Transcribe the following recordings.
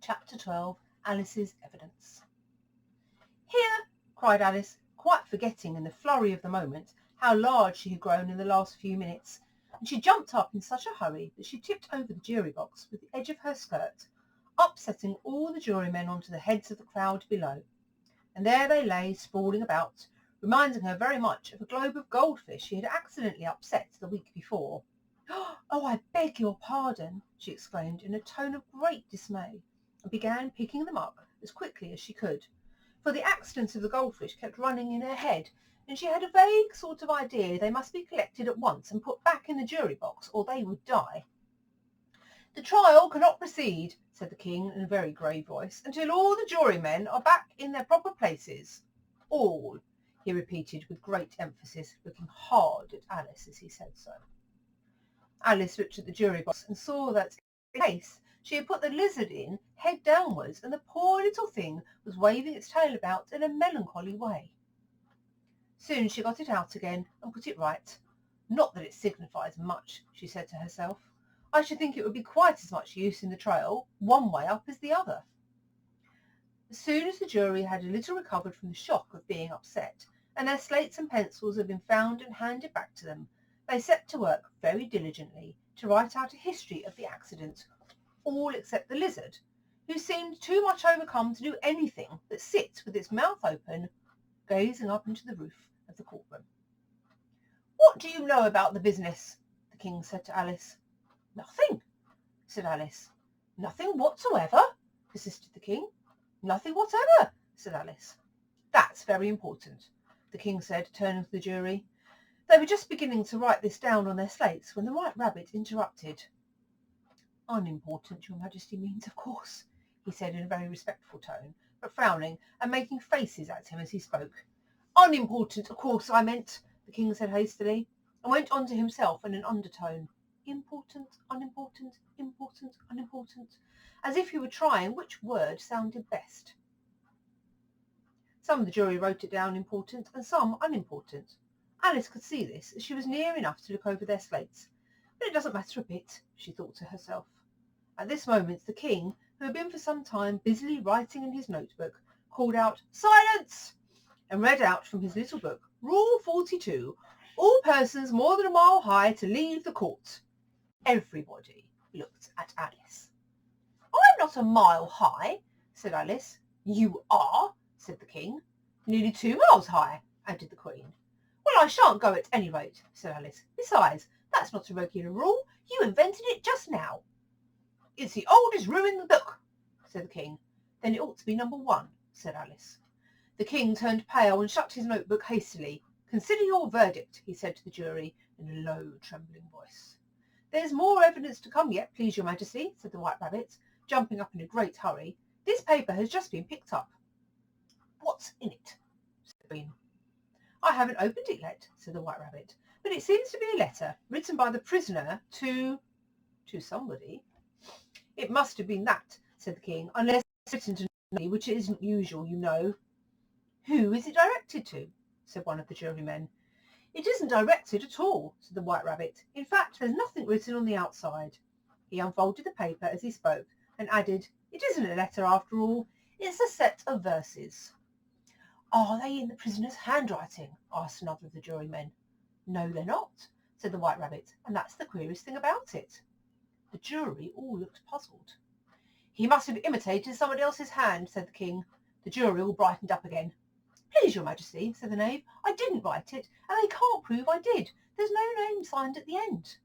Chapter 12, Alice's Evidence. "Here!" cried Alice, quite forgetting in the flurry of the moment how large she had grown in the last few minutes, and she jumped up in such a hurry that she tipped over the jury box with the edge of her skirt, upsetting all the jurymen onto the heads of the crowd below. And there they lay sprawling about, reminding her very much of a globe of goldfish she had accidentally upset the week before. "Oh, I beg your pardon," she exclaimed in a tone of great dismay, and began picking them up as quickly as she could, for the accident of the goldfish kept running in her head, and she had a vague sort of idea they must be collected at once and put back in the jury box, or they would die. "The trial cannot proceed," said the king in a very grave voice, "until all the jurymen are back in their proper places. All," he repeated with great emphasis, looking hard at Alice as he said so. Alice looked at the jury box and saw that, in case, she had put the lizard in head downwards, and the poor little thing was waving its tail about in a melancholy way. Soon she got it out again and put it right. "Not that it signifies much," she said to herself. "I should think it would be quite as much use in the trial one way up as the other." As soon as the jury had a little recovered from the shock of being upset, and their slates and pencils had been found and handed back to them, they set to work very diligently to write out a history of the accident, all except the lizard, who seemed too much overcome to do anything but sit with its mouth open, gazing up into the roof of the courtroom. "What do you know about the business?" the king said to Alice. "Nothing," said Alice. "Nothing whatsoever?" persisted the king. "Nothing whatever," said Alice. "That's very important," the king said, turning to the jury. They were just beginning to write this down on their slates when the White Rabbit interrupted. "Unimportant, your Majesty means, of course," he said in a very respectful tone, but frowning and making faces at him as he spoke. "Unimportant, of course, I meant," the king said hastily, and went on to himself in an undertone. "Important, unimportant, important, unimportant," as if he were trying which word sounded best. Some of the jury wrote it down important and some unimportant. Alice could see this, as she was near enough to look over their slates. "But it doesn't matter a bit," she thought to herself. At this moment the king, who had been for some time busily writing in his notebook, called out, "Silence!" and read out from his little book, "Rule 42, all persons more than a mile high to leave the court." Everybody looked at Alice. "I'm not a mile high," said Alice. "You are," said the king. "Nearly 2 miles high," added the queen. "Well, I shan't go at any rate," said Alice. "Besides, that's not a regular rule. You invented it just now." "It's the oldest rule in the book," said the king. "Then it ought to be number 1, said Alice. The king turned pale and shut his notebook hastily. "Consider your verdict," he said to the jury in a low, trembling voice. "There's more evidence to come yet, please your Majesty," said the White Rabbit, jumping up in a great hurry. "This paper has just been picked up." "What's in it?" said the queen. "I haven't opened it yet," said the White Rabbit, "but it seems to be a letter written by the prisoner to somebody." "It must have been that," said the king, "unless it's written to nobody, which isn't usual, you know." "Who is it directed to?" said one of the jurymen. "It isn't directed at all," said the White Rabbit. "In fact, there's nothing written on the outside." He unfolded the paper as he spoke and added, "It isn't a letter after all. It's a set of verses." "Are they in the prisoner's handwriting?" asked another of the jurymen. "No, they're not," said the White Rabbit, "and that's the queerest thing about it." The jury all looked puzzled. "He must have imitated somebody else's hand," said the king. The jury all brightened up again. "Please your Majesty," said the knave, "I didn't write it, and they can't prove I did. There's no name signed at the end."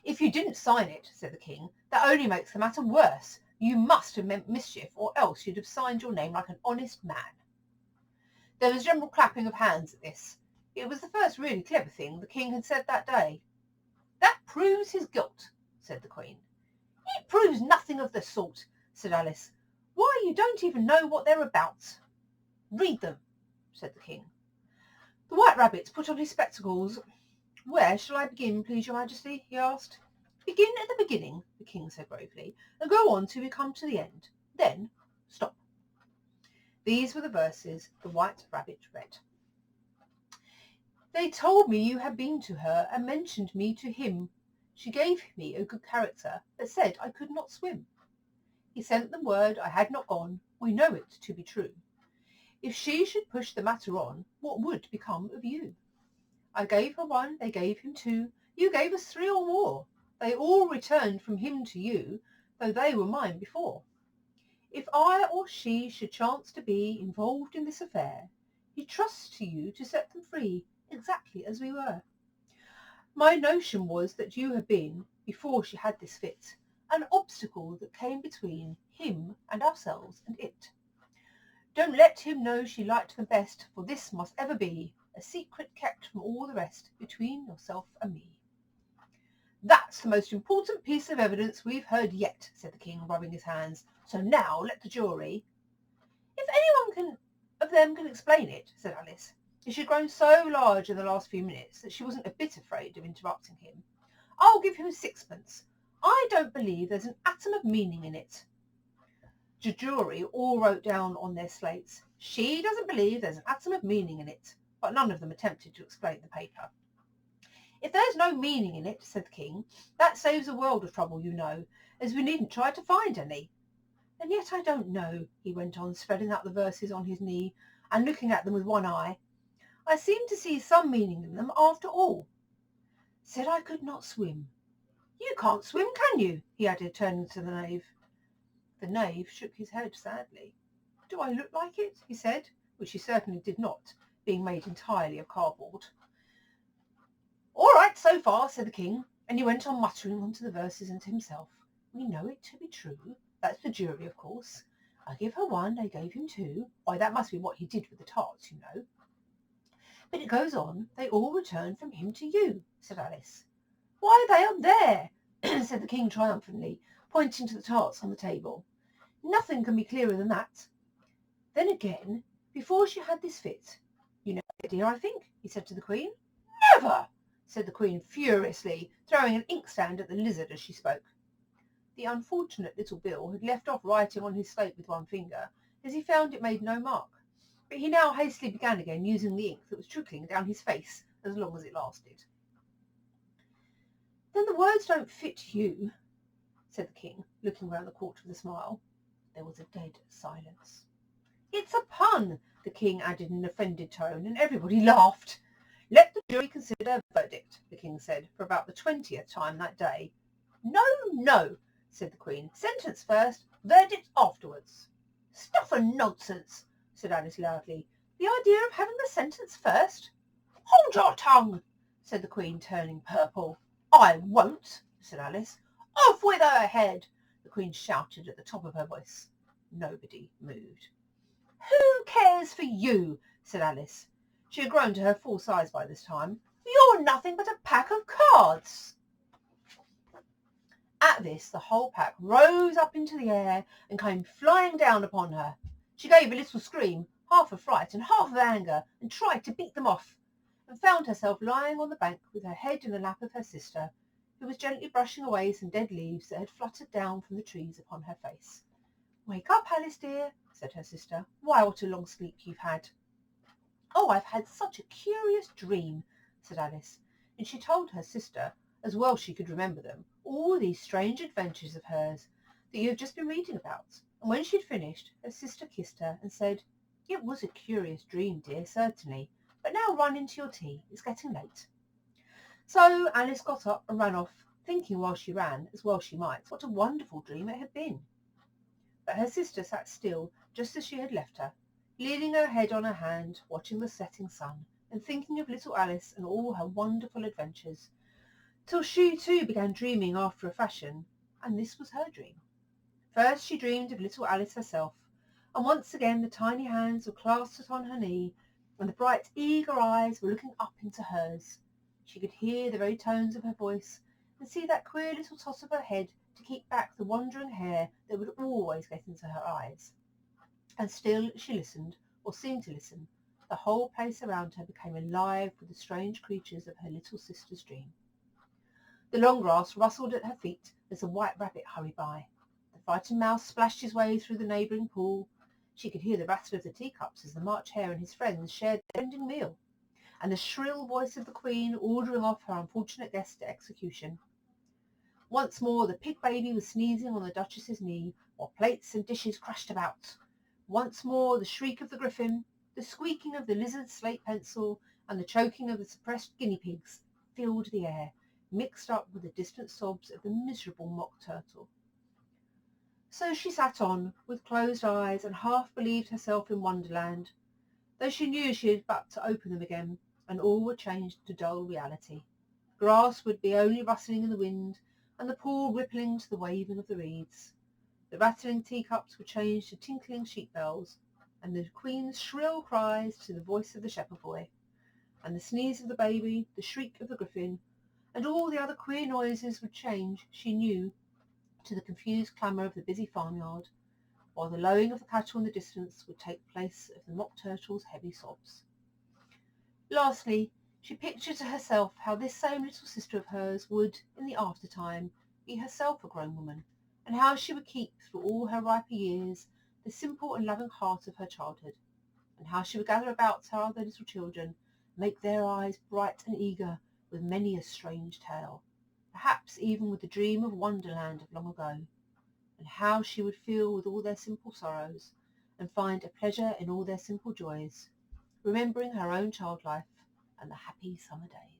"If you didn't sign it," said the king, "that only makes the matter worse. You must have meant mischief, or else you'd have signed your name like an honest man." There was general clapping of hands at this. It was the first really clever thing the king had said that day. "That proves his guilt," said the queen. "It proves nothing of the sort," said Alice. "Why, you don't even know what they're about." "Read them," said the king. The White Rabbit put on his spectacles. "Where shall I begin, please your Majesty?" he asked. "Begin at the beginning," the king said gravely, "and go on till you come to the end. Then stop." These were the verses the White Rabbit read. "They told me you had been to her and mentioned me to him. She gave me a good character, but said I could not swim. He sent them word I had not gone. We know it to be true. If she should push the matter on, what would become of you? I gave her one, they gave him two. You gave us three or more. They all returned from him to you, though they were mine before. If I or she should chance to be involved in this affair, he trusts to you to set them free, exactly as we were. My notion was that you had been, before she had this fit, an obstacle that came between him and ourselves and it. Don't let him know she liked them best, for this must ever be a secret kept from all the rest between yourself and me. That's the most important piece of evidence we've heard yet, said the king, rubbing his hands. So now let the jury. If anyone of them can explain it, said Alice. She had grown so large in the last few minutes that she wasn't a bit afraid of interrupting him. I'll give him sixpence. I don't believe there's an atom of meaning in it. The jury all wrote down on their slates, she doesn't believe there's an atom of meaning in it, but none of them attempted to explain the paper. If there's no meaning in it, said the king, that saves a world of trouble, you know, as we needn't try to find any. And yet I don't know, he went on, spreading out the verses on his knee and looking at them with one eye. I seem to see some meaning in them after all. Said I could not swim. You can't swim, can you? He added, turning to the knave. The knave shook his head sadly. Do I look like it? He said, which he certainly did not, being made entirely of cardboard. All right, so far, said the king, and he went on muttering onto the verses and to himself. We know it to be true. That's the jury, of course. I give her one, I gave him two. Why, that must be what he did with the tarts, you know. But it goes on, they all returned from him to you, said Alice. Why, they are there, said the king triumphantly, pointing to the tarts on the table. Nothing can be clearer than that. Then again, before she had this fit, you know, dear, I think, he said to the queen. Never, said the queen furiously, throwing an inkstand at the lizard as she spoke. The unfortunate little Bill had left off writing on his slate with one finger, as he found it made no mark, but he now hastily began again using the ink that was trickling down his face as long as it lasted. Then the words don't fit you, said the king, looking round the court with a smile. There was a dead silence. It's a pun, the king added in an offended tone, and everybody laughed. Let the jury consider a verdict, the king said, for about the 20th time that day. No, no, said the queen. Sentence first, verdict afterwards. Stuff and nonsense, said Alice loudly. The idea of having the sentence first. Hold your tongue, said the queen, turning purple. I won't, said Alice. Off with her head, the queen shouted at the top of her voice. Nobody moved. Who cares for you, said Alice. She had grown to her full size by this time. You're nothing but a pack of cards. At this, the whole pack rose up into the air and came flying down upon her. She gave a little scream, half of fright and half of anger, and tried to beat them off, and found herself lying on the bank with her head in the lap of her sister, who was gently brushing away some dead leaves that had fluttered down from the trees upon her face. Wake up, Alice dear, said her sister. Why, what a long sleep you've had. Oh, I've had such a curious dream, said Alice, and she told her sister, as well she could remember them, all these strange adventures of hers that you have just been reading about. And when she'd finished, her sister kissed her and said, It was a curious dream, dear, certainly, but now run into your tea. It's getting late. So Alice got up and ran off, thinking while she ran, as well she might, what a wonderful dream it had been. But her sister sat still, just as she had left her, leaning her head on her hand, watching the setting sun, and thinking of little Alice and all her wonderful adventures, till she too began dreaming after a fashion, and this was her dream. First she dreamed of little Alice herself, and once again the tiny hands were clasped on her knee, and the bright eager eyes were looking up into hers. She could hear the very tones of her voice, and see that queer little toss of her head to keep back the wandering hair that would always get into her eyes. And still she listened, or seemed to listen. The whole place around her became alive with the strange creatures of her little sister's dream. The long grass rustled at her feet as the white rabbit hurried by. The frightened mouse splashed his way through the neighbouring pool. She could hear the rattle of the teacups as the March Hare and his friends shared their ending meal, and the shrill voice of the queen ordering off her unfortunate guest to execution. Once more the pig baby was sneezing on the Duchess's knee, while plates and dishes crashed about. Once more the shriek of the griffin, the squeaking of the lizard's slate pencil, and the choking of the suppressed guinea pigs filled the air, mixed up with the distant sobs of the miserable mock turtle. So she sat on, with closed eyes, and half believed herself in Wonderland, though she knew she had but to open them again, and all would change to dull reality. Grass would be only rustling in the wind, and the pool rippling to the waving of the reeds. The rattling teacups would change to tinkling sheep bells, and the queen's shrill cries to the voice of the shepherd boy, and the sneeze of the baby, the shriek of the griffin, and all the other queer noises would change, she knew, to the confused clamour of the busy farmyard, while the lowing of the cattle in the distance would take place of the mock turtle's heavy sobs. Lastly, she pictured to herself how this same little sister of hers would, in the after-time, be herself a grown woman, and how she would keep, through all her riper years, the simple and loving heart of her childhood, and how she would gather about her other little children, make their eyes bright and eager with many a strange tale, perhaps even with the dream of Wonderland of long ago, and how she would feel with all their simple sorrows, and find a pleasure in all their simple joys, remembering her own child life and the happy summer days.